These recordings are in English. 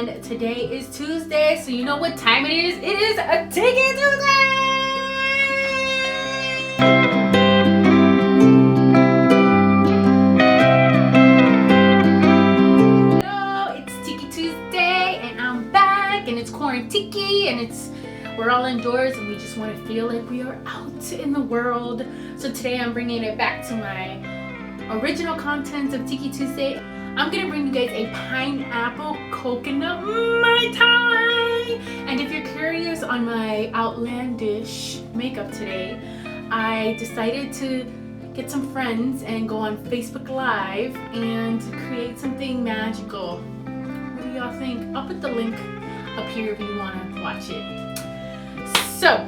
and today is Tuesday, so you know what time it is? It is a Tiki Tuesday! Hello, it's Tiki Tuesday, and I'm back, and it's Tiki, and we're all indoors, and we just want to feel like we are out in the world. So today I'm bringing it back to my original content of Tiki Tuesday. I'm gonna bring you guys a pineapple coconut Mai Tai. And if you're curious on my outlandish makeup today, I decided to get some friends and go on Facebook Live and create something magical. What do y'all think? I'll put the link up here if you wanna watch it. So,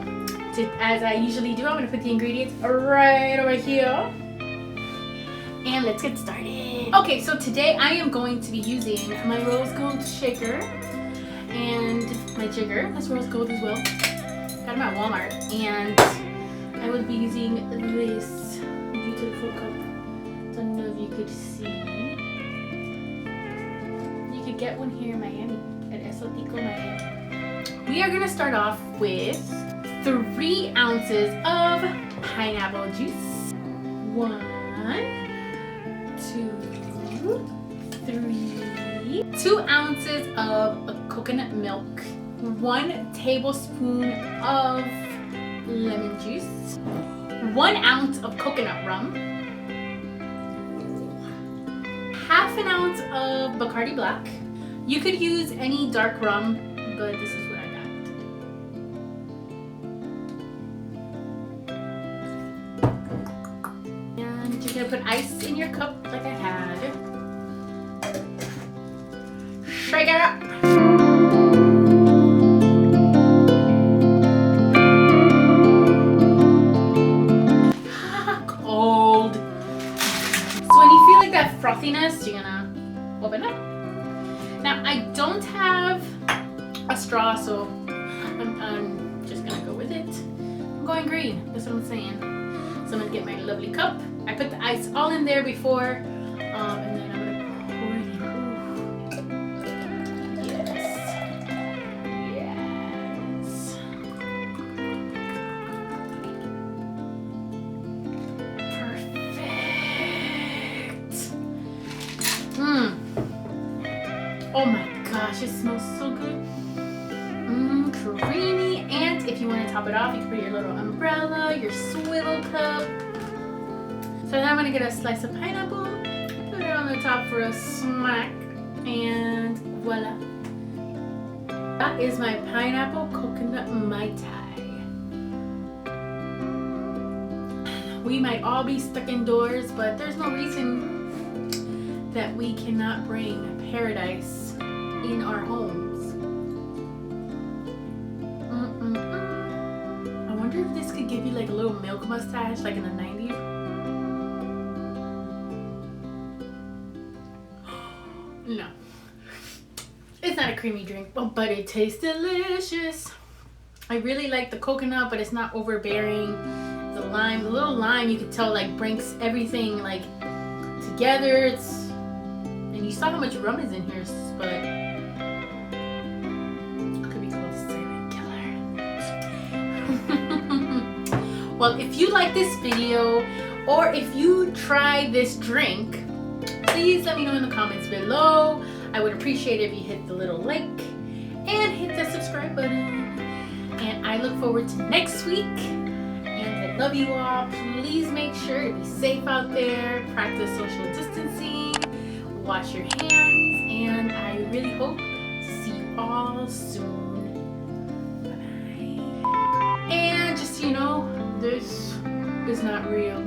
as I usually do, I'm gonna put the ingredients right over here. And let's get started. Okay, so today I am going to be using my rose gold shaker and my jigger. That's rose gold as well. Got them at Walmart. And I will be using this beautiful cup. Don't know if you could see. You could get one here in Miami at Esotico Miami. We are gonna start off with 3 ounces of pineapple juice. 1, 2, 3. 2 ounces of coconut milk. 1 tablespoon of lemon juice. 1 ounce of coconut rum. 1/2 ounce of Bacardi Black. You could use any dark rum, but this is what I got. And you're gonna put ice in your cup like I had. Shake it up. Cold. So when you feel like that frothiness, you're gonna open up. Now I don't have a straw, so I'm just gonna go with it. I'm going green, that's what I'm saying. So I'm gonna get my lovely cup. I put the ice all in there before, and then I'm gonna pour it in. Ooh. Yes. Yes. Perfect. Oh my gosh, it smells so good. Creamy. And if you want to top it off, you can put your little umbrella, your swivel cup. So now I'm going to get a slice of pineapple, put it on the top for a smack, and voila. That is my pineapple coconut Mai Tai. We might all be stuck indoors, but there's no reason that we cannot bring paradise in our homes. I wonder if this could give you like a little milk mustache like in the 90s. No. It's not a creamy drink, but it tastes delicious. I really like the coconut, but it's not overbearing. The lime, the little lime, you could tell like brings everything like together. And you saw how much rum is in here, but could be called a silent killer. Well, if you like this video or if you try this drink, please let me know in the comments below. I would appreciate it if you hit the little like and hit the subscribe button. And I look forward to next week. And I love you all. Please make sure to be safe out there. Practice social distancing. Wash your hands. And I really hope to see you all soon. Bye-bye. And just so you know, this is not real.